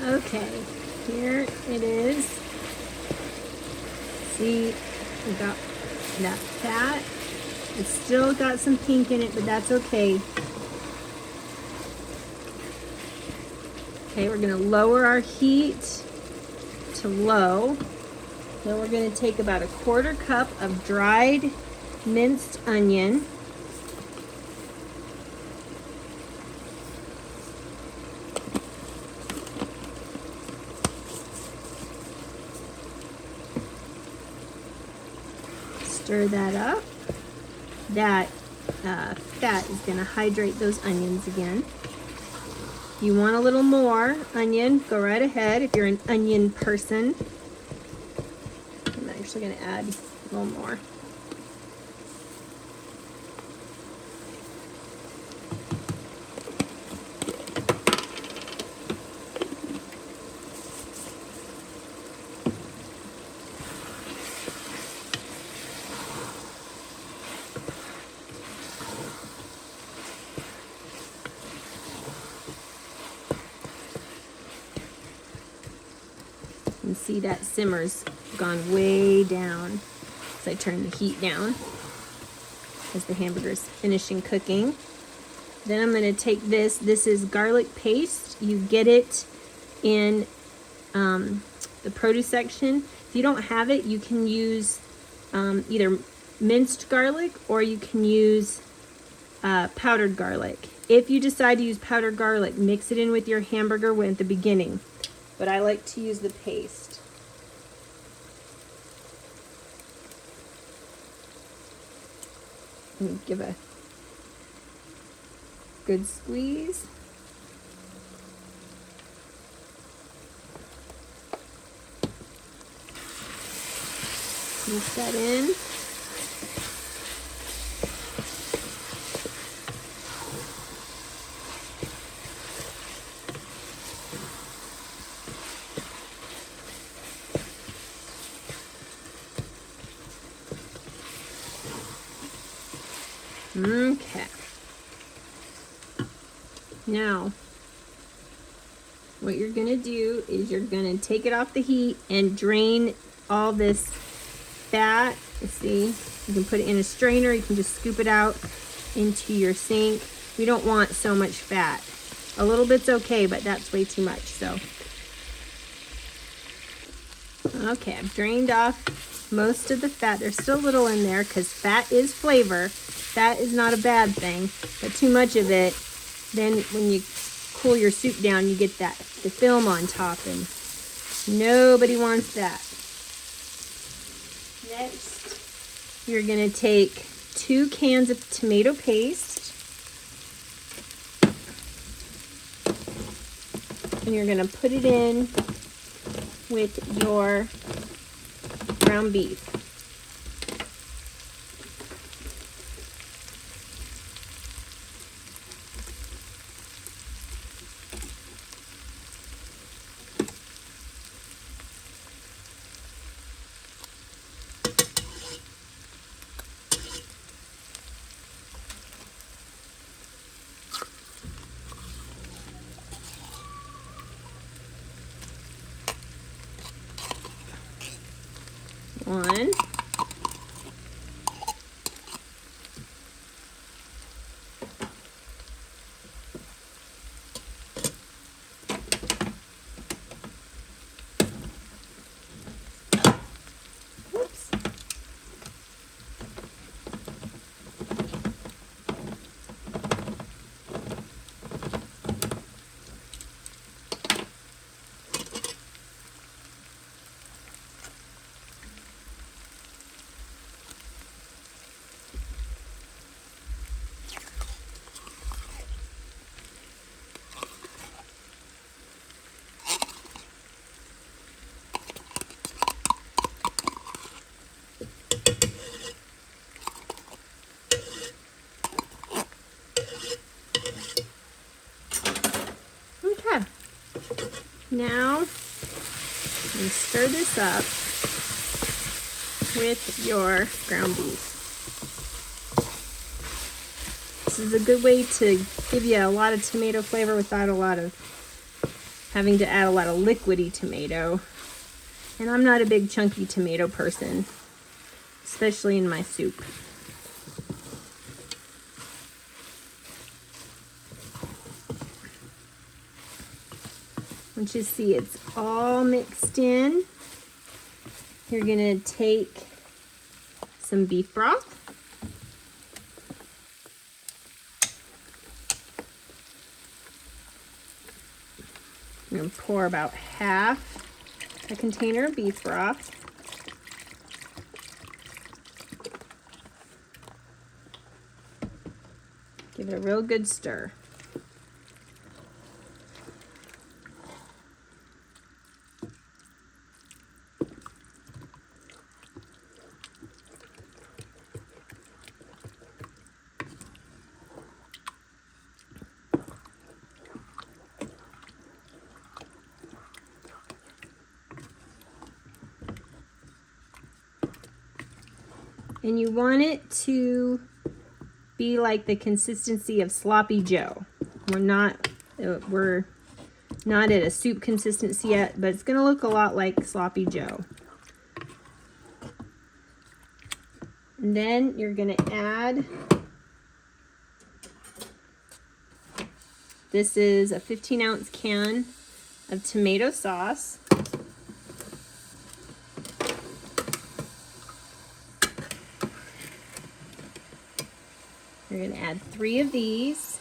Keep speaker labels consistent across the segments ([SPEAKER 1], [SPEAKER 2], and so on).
[SPEAKER 1] Okay, here it is. See, we got that fat. It's still got some pink in it, but that's okay. Okay, we're gonna lower our heat to low. Then we're gonna take about a 1/4 cup of dried minced onion. Stir that up. That fat is gonna hydrate those onions again. If you want a little more onion, go right ahead if you're an onion person. I'm actually gonna add a little more. You can see that simmer's gone way down as I turn the heat down as the hamburger's finishing cooking. Then I'm going to take this. This is garlic paste. You get it in the produce section. If you don't have it, you can use either minced garlic or you can use powdered garlic. If you decide to use powdered garlic, mix it in with your hamburger at the beginning. But I like to use the paste. And give a good squeeze. Mix that in. Okay. Now, what you're gonna do is you're gonna take it off the heat and drain all this fat. You see, you can put it in a strainer. You can just scoop it out into your sink. We don't want so much fat. A little bit's okay, but that's way too much, so. Okay, I've drained off most of the fat. There's still a little in there because fat is flavor. Fat is not a bad thing, but too much of it, then when you cool your soup down, you get the film on top, and nobody wants that. Next, you're gonna take 2 cans of tomato paste, and you're gonna put it in with your ground beef. One. Whoops. Okay. Now, you stir this up with your ground beef. This is a good way to give you a lot of tomato flavor without a lot of having to add a lot of liquidy tomato. And I'm not a big chunky tomato person, especially in my soup. Once you see it's all mixed in, you're gonna take some beef broth. I'm gonna pour about half a container of beef broth. Give it a real good stir. And you want it to be like the consistency of Sloppy Joe. We're not at a soup consistency yet, but it's gonna look a lot like Sloppy Joe. And then you're gonna add, this is a 15-ounce can of tomato sauce. You're going to add 3 of these.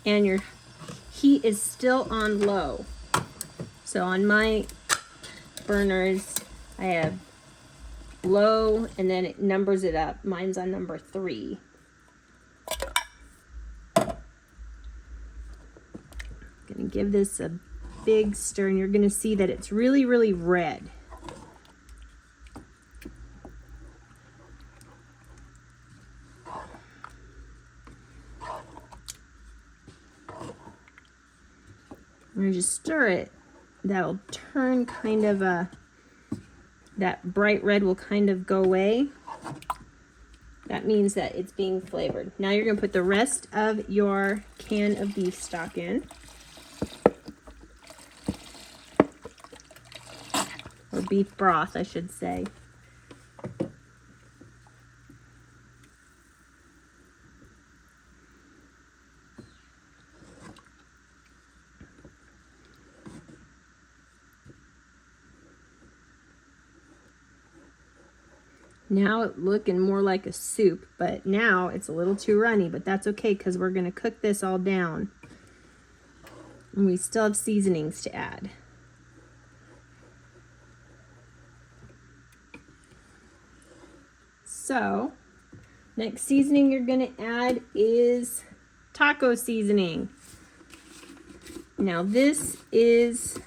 [SPEAKER 1] And your heat is still on low. So on my burners, I have low and then it numbers it up. Mine's on number 3. Gonna give this a big stir and you're gonna see that it's really, really red. I'm gonna just stir it. That'll turn kind of that bright red will kind of go away. That means that it's being flavored. Now you're gonna put the rest of your can of beef stock in. Or beef broth, I should say. Now it's looking more like a soup, but now it's a little too runny, but that's okay because we're going to cook this all down. And we still have seasonings to add. So, next seasoning you're going to add is taco seasoning. Now this is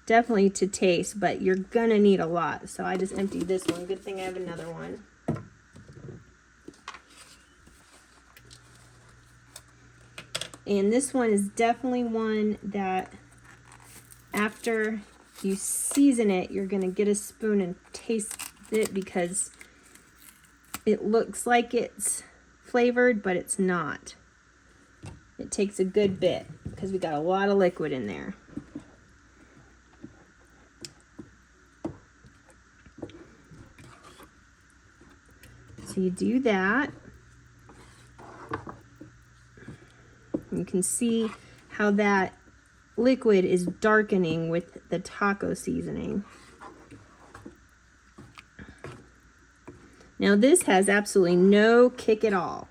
[SPEAKER 1] definitely to taste, but you're gonna need a lot. So I just emptied this one. Good thing I have another one. And this one is definitely one that after you season it, you're gonna get a spoon and taste it because it looks like it's flavored, but it's not. It takes a good bit because we got a lot of liquid in there. So you do that. You can see how that liquid is darkening with the taco seasoning. Now this has absolutely no kick at all.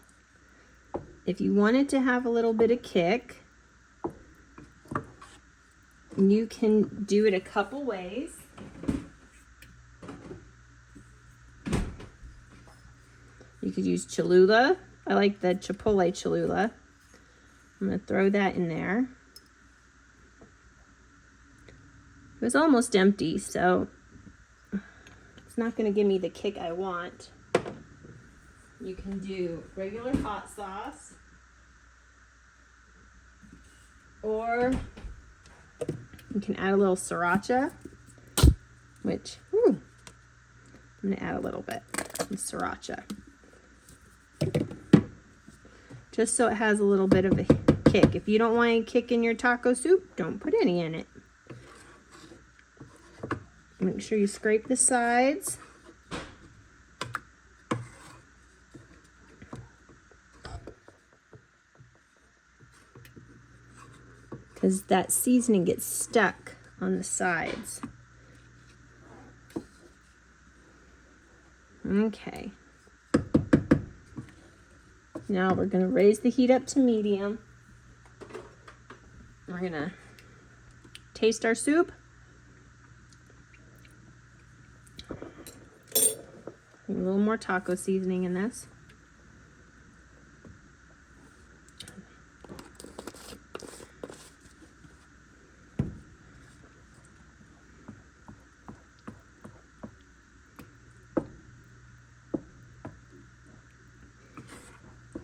[SPEAKER 1] If you want it to have a little bit of kick, you can do it a couple ways. You could use Cholula. I like the Chipotle Cholula. I'm going to throw that in there. It was almost empty, so it's not going to give me the kick I want. You can do regular hot sauce, or you can add a little sriracha, which, I'm gonna add a little bit of sriracha. Just so it has a little bit of a kick. If you don't want any kick in your taco soup, don't put any in it. Make sure you scrape the sides. Because that seasoning gets stuck on the sides. Okay. Now we're going to raise the heat up to medium. We're going to taste our soup. A little more taco seasoning in this.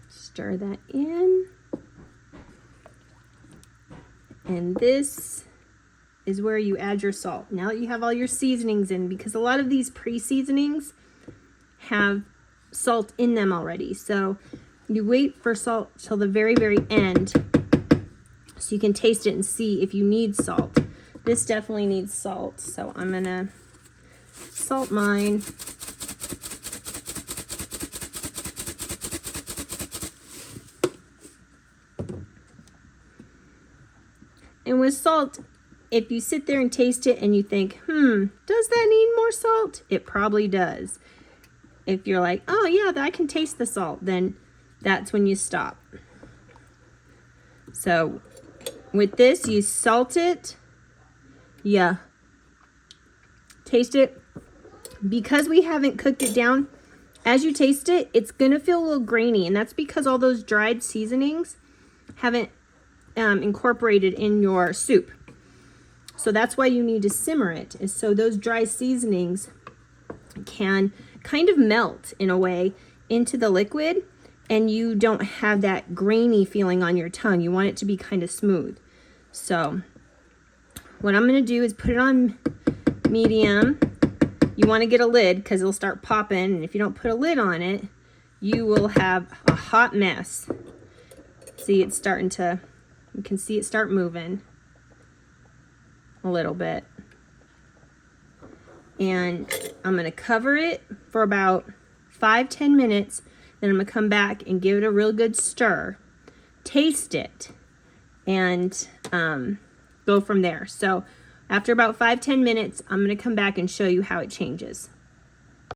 [SPEAKER 1] Stir that in. And this is where you add your salt. Now that you have all your seasonings in, because a lot of these pre-seasonings have salt in them already. So you wait for salt till the very, very end so you can taste it and see if you need salt. This definitely needs salt, so I'm gonna salt mine. And with salt, if you sit there and taste it and you think, does that need more salt? It probably does. If you're like, oh yeah, I can taste the salt, then that's when you stop. So with this, you salt it, taste it. Because we haven't cooked it down, as you taste it, it's gonna feel a little grainy, and that's because all those dried seasonings haven't incorporated in your soup. So that's why you need to simmer it, is so those dry seasonings can kind of melt in a way into the liquid, and you don't have that grainy feeling on your tongue. You want it to be kind of smooth. So what I'm going to do is put it on medium. You want to get a lid because it'll start popping, and if you don't put a lid on it, you will have a hot mess. See, it's starting to, you can see it start moving a little bit. And I'm going to cover it for about 5-10 minutes. Then I'm going to come back and give it a real good stir. Taste it. And go from there. So after about 5-10 minutes, I'm going to come back and show you how it changes.